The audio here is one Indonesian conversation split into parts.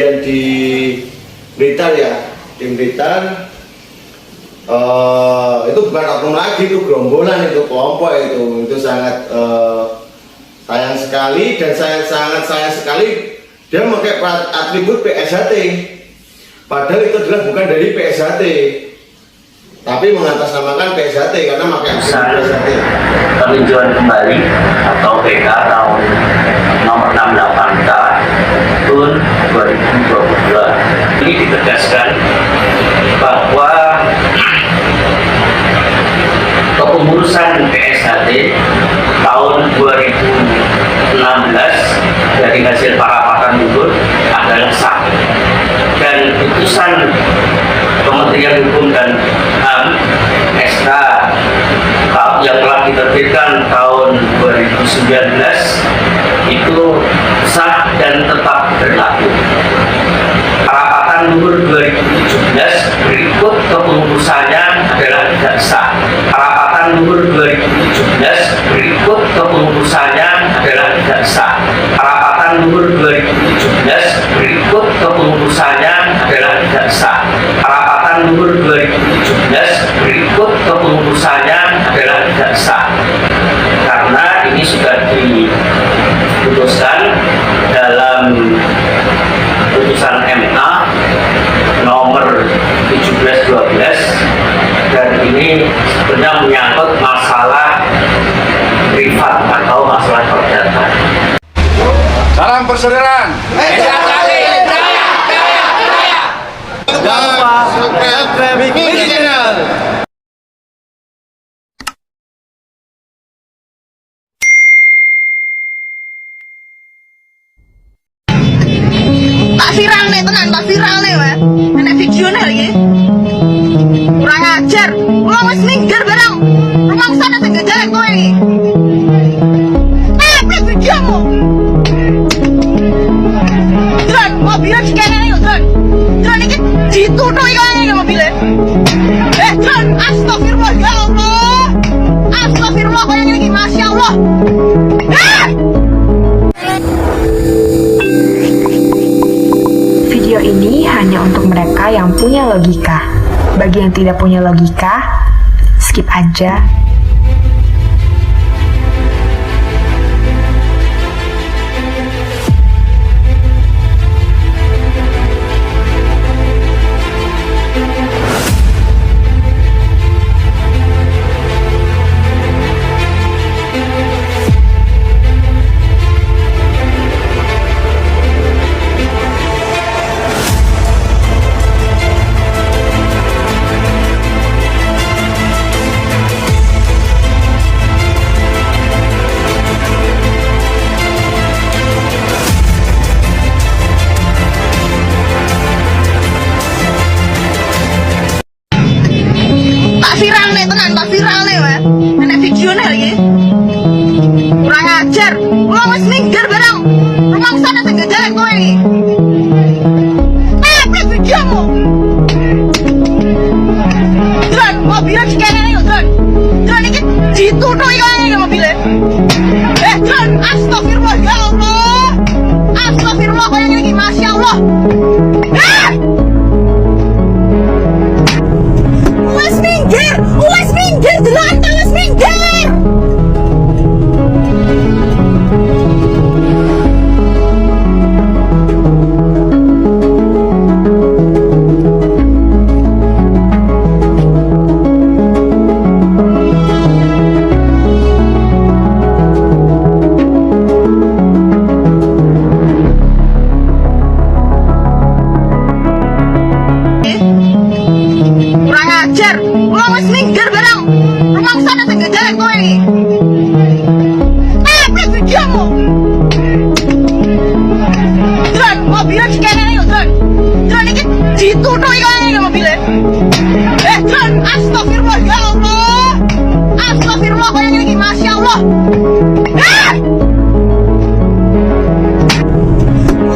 di Blitar ya, di Blitar itu bukan oknum lagi, itu gerombolan, itu kelompok, itu sangat sayang sekali, dan sangat sayang sekali dia memakai atribut PSHT, padahal itu adalah bukan dari PSHT, tapi mengatasnamakan PSHT karena memakai atribut PSHT. Peninjauan kembali atau PK tahun nomor 68K tahun 2022 ini ditegaskan bahwa kepengurusan PSHT tahun 2016 dari hasil parapatan luhur adalah sah, dan putusan Kementerian Hukum dan HAM SK yang telah diterbitkan tahun 2019 itu sah dan tetap berlaku. Parapatan luhur 2017 berikut kepengurusannya adalah tidak sah. Parapatan luhur 2017 berikut kepengurusannya adalah tidak sah. Parapatan luhur 2017 berikut kepengurusannya adalah tidak sah. Parapatan luhur 2017 berikut kepengurusannya adalah tidak sah. Karena ini sudah diputuskan dalam putusan MA nomor 1712, dan ini sebenarnya menyangkut masalah privat atau masalah perdata. Salam persaudaraan. Jangan lupa subscribe Wiki Channel. Tak viral nih tenan, tak viral nih weh. Enak video nih lagi. Kurang ajar, lo wes minggir barang. Rumah sana tengah jalan kowe ini. Upload videomu. Drone, mobilnya cikene nih drone. Drone ini ditutup ini mobilnya. Drone, astagfirullah ya Allah. Astagfirullah kau yang ini, masya Allah. Video ini hanya untuk mereka yang punya logika. Bagi yang tidak punya logika, skip aja. Viral nih tenan, tak viral nih weh. Enak video nih lagi. Kurang ajar, lo wes minggir barang. Rumah sana tengah jalan kowe ini. Upload videomu. Drone, mobilnya cikene nih drone. Drone ini ditutup ini mobilnya. Drone, astagfirullah ya Allah. Astagfirullah kau yang ini, masya Allah. Wes minggir dulu, anta wes minggir. Kurang ajar, lo wes minggir barang. Rumah sana tengah jalan kowe ini. Upload videomu. Drone, mobilnya cikene nih drone. Drone ini ditutup ini mobilnya. Drone, astagfirullah ya Allah. Astagfirullah kau yang ini, masya Allah.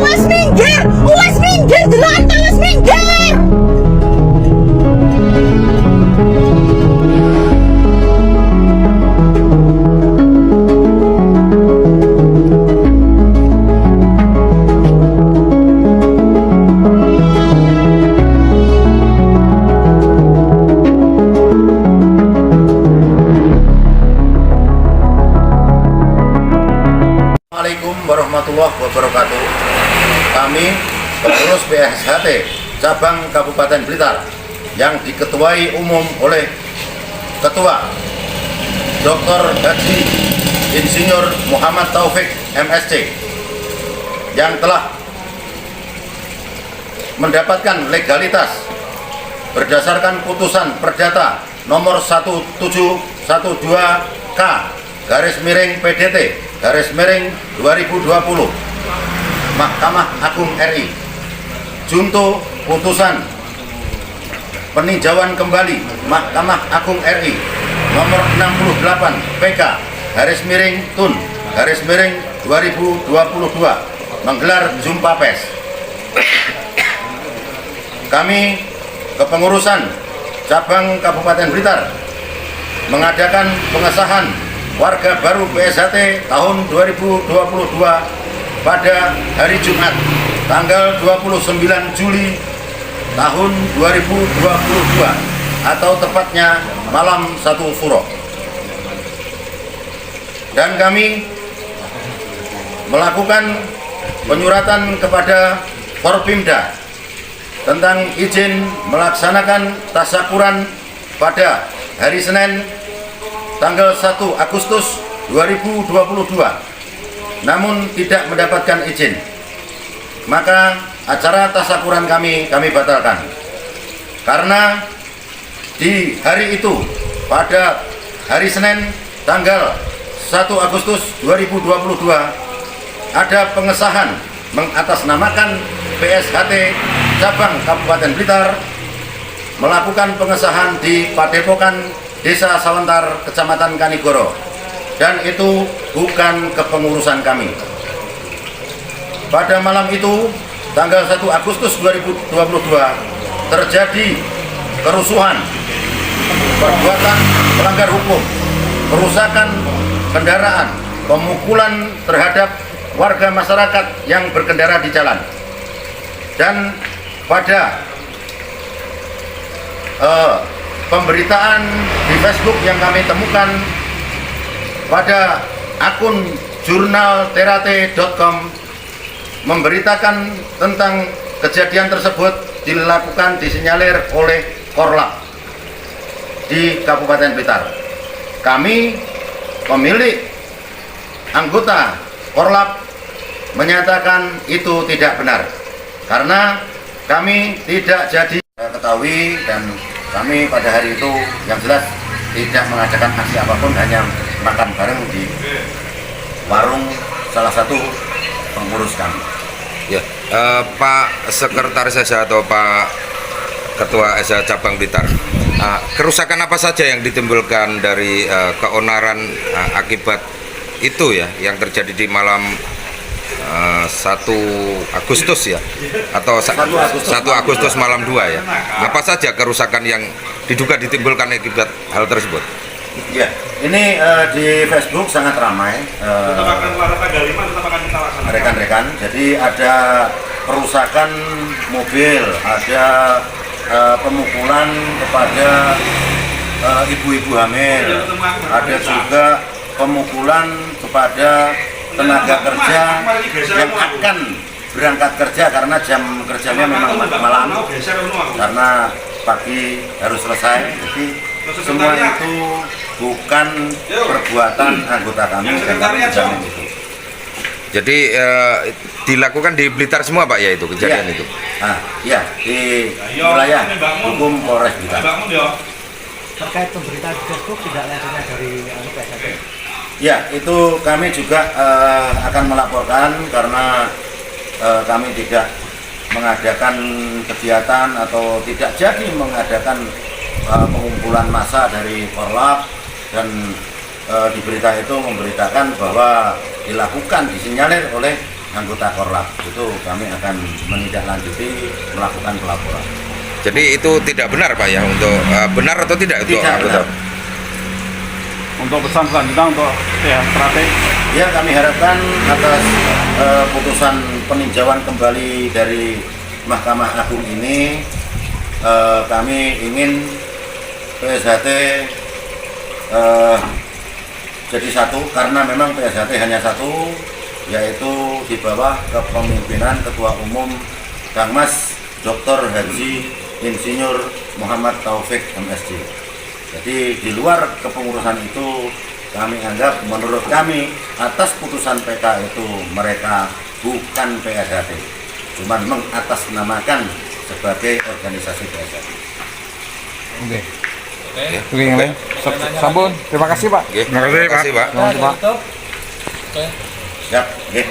Wes minggir dulu, anta wes minggir. pengurus PSHT cabang Kabupaten Blitar yang diketuai umum oleh Ketua Dr. Haji Insinyur Muhammad Taufik MSc yang telah mendapatkan legalitas berdasarkan putusan Perdata nomor 1712K garis miring PDT garis miring 2020 Mahkamah Agung RI junto putusan peninjauan kembali Mahkamah Agung RI nomor 68 PK garis miring TUN garis miring 2022 menggelar jumpa pers. Kami kepengurusan cabang Kabupaten Blitar mengadakan pengesahan warga baru PSHT tahun 2022 pada hari Jumat tanggal 29 Juli tahun 2022 atau tepatnya malam 1 Suro. Dan kami melakukan penyuratan kepada Forpimda tentang izin melaksanakan tasyakuran pada hari Senin tanggal 1 Agustus 2022 namun tidak mendapatkan izin, maka acara tasyakuran kami batalkan karena di hari itu pada hari Senin tanggal 1 Agustus 2022 ada pengesahan mengatasnamakan PSHT cabang Kabupaten Blitar melakukan pengesahan di Padepokan Desa Sawentar Kecamatan Kanigoro dan itu bukan kepengurusan kami. Pada malam itu tanggal 1 Agustus 2022 terjadi kerusuhan, perbuatan melanggar hukum, perusakan kendaraan, pemukulan terhadap warga masyarakat yang berkendara di jalan. Dan pada pemberitaan di Facebook yang kami temukan pada akun jurnalterate.com memberitakan tentang kejadian tersebut disinyalir oleh Korlap di Kabupaten Blitar. Kami pemilik anggota Korlap menyatakan itu tidak benar karena kami tidak jadi ketahui dan kami pada hari itu yang jelas tidak mengadakan aksi apapun, hanya makan bareng di warung salah satu pengurus kami. Ya, Pak Sekretaris SH atau Pak Ketua SH Cabang Blitar, kerusakan apa saja yang ditimbulkan dari keonaran akibat itu ya yang terjadi di malam 1 Agustus ya atau 1 Agustus malam 2 ya. Apa saja kerusakan yang diduga ditimbulkan akibat hal tersebut? Ya, ini di Facebook sangat ramai rekan-rekan. Jadi ada perusakan mobil, ada pemukulan kepada ibu-ibu hamil, ada juga pemukulan kepada tenaga kerja yang akan berangkat kerja karena jam kerjanya memang malam karena pagi harus selesai. Jadi semua itu bukan perbuatan anggota kami dan kami menjamin itu. Jadi dilakukan di Blitar semua Pak ya itu kejadian itu? Iya, di wilayah hukum Polres Blitar. Terkait pemberitaan di Facebook tidak lanjutnya dari PSHT? Ya, itu kami juga akan melaporkan karena kami tidak mengadakan kegiatan atau tidak jadi mengadakan pengumpulan massa dari Korlap dan di berita itu memberitakan bahwa dilakukan disinyalir oleh anggota Korlap. Itu kami akan menindaklanjuti melakukan pelaporan. Jadi itu tidak benar Pak ya untuk benar atau tidak itu anggota? Untuk pesan selanjutnya untuk strategi ya kami harapkan atas putusan peninjauan kembali dari Mahkamah Agung ini kami ingin PSHT jadi satu karena memang PSHT hanya satu, yaitu di bawah kepemimpinan Ketua Umum Kang Mas Dr. Haji Insinyur Muhammad Taufik MSc. Jadi di luar kepengurusan itu kami anggap, menurut kami atas putusan PK itu mereka bukan PSHT, cuman mengatasnamakan sebagai organisasi PSHT. Oke. Oke, yang lain. Sampun. Terima kasih, Pak. Oke, terima kasih, Pak. Siap, oke.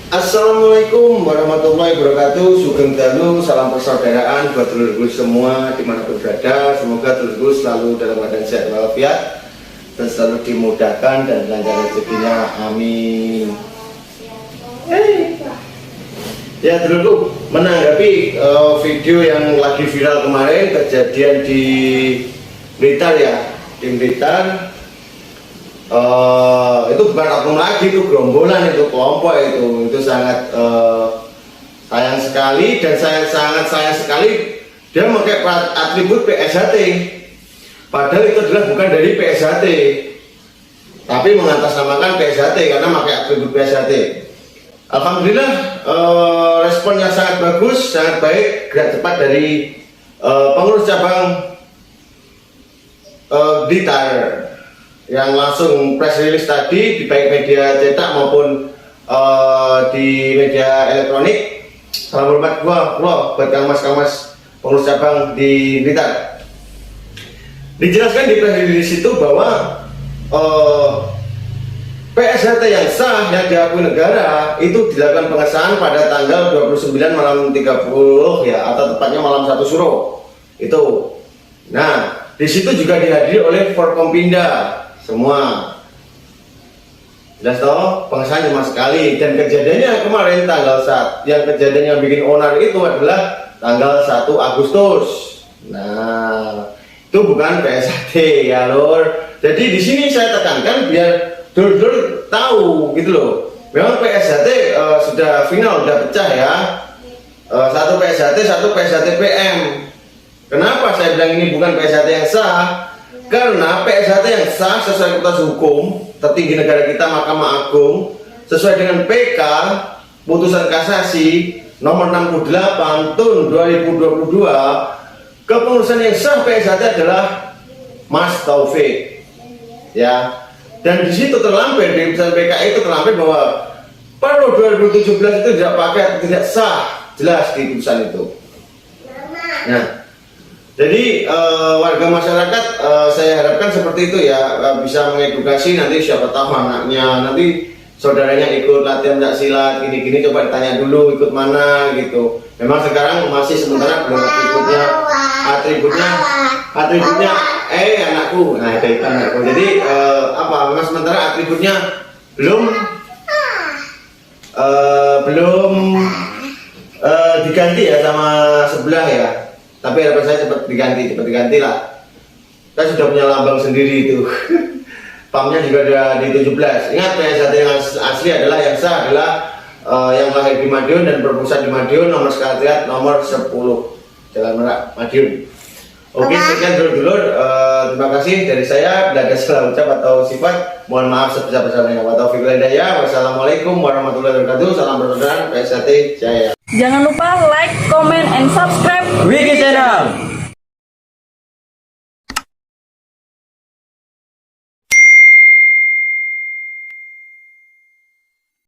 Assalamualaikum warahmatullahi wabarakatuh. Sugeng Dalu, salam persaudaraan buat dulur-dulur semua dimanapun berada. Semoga dulur-dulur selalu dalam keadaan sehat walafiat dan selalu dimudahkan dan lancar rezekinya. Amin. Ya dulur, menanggapi video yang lagi viral kemarin kejadian di Blitar ya, di Blitar. Itu bukan oknum lagi, itu gerombolan, itu kelompok, itu sangat sayang sekali, dan sangat sayang sekali dia memakai atribut PSHT, padahal itu adalah bukan dari PSHT tapi mengatasnamakan PSHT karena memakai atribut PSHT. Alhamdulillah responnya sangat bagus, sangat baik, gerak cepat dari pengurus cabang Blitar yang langsung press release tadi di baik media cetak maupun di media elektronik. Salam hormat gua buat Kang Mas pengurus cabang di Blitar. Dijelaskan di press release itu bahwa PSHT yang sah yang diakui negara itu dilakukan pengesahan pada tanggal 29 malam 30 ya, atau tepatnya malam 1 Suro itu. Nah, di situ juga dihadiri oleh Forkompinda semua. Jelas toh, pengesahan cuma sekali, dan kejadiannya kemarin tanggal yang kejadian yang bikin onar itu adalah tanggal 1 Agustus. Nah, itu bukan PSHT ya lor. Jadi di sini saya tekankan biar dulur-dulur tahu gitu loh. Memang PSHT sudah final, sudah pecah ya. Satu PSHT, satu PSHT PM. Kenapa saya bilang ini bukan PSHT yang sah? Karena PSHT yang sah sesuai ketentuan hukum tertinggi negara kita, Mahkamah Agung, sesuai dengan PK putusan kasasi nomor 68 tahun 2022, kepengurusan yang sah PSHT adalah Mas Taufik ya. Dan di situ terlampir, di putusan PK itu terlampir bahwa pada 2017 itu tidak pakai, tidak sah, jelas di putusan itu. Nah, jadi warga masyarakat saya harapkan seperti itu ya, bisa mengedukasi, nanti siapa tahu anaknya, nanti saudaranya ikut latihan pencak silat, gini-gini, coba ditanya dulu ikut mana gitu. Memang sekarang masih sementara belum atributnya anakku, nah itu anakku. Jadi memang sementara atributnya belum diganti ya sama sebelah ya. Tapi harapan saya cepat diganti lah. Kita sudah punya lambang sendiri itu. PAM-nya juga ada di 17. Ingat, PSHT yang asli adalah yang sah adalah yang lahir di Madiun dan berpusat di Madiun, nomor sekretariat nomor 10 Jalan Merak, Madiun. Oke, sekian dulur-dulur. Terima kasih dari saya. Bila ada salah ucap atau sifat, mohon maaf sebesar-besarnya. Wassalamualaikum warahmatullahi wabarakatuh. Salam persaudaraan PSHT Jaya. Jangan lupa like,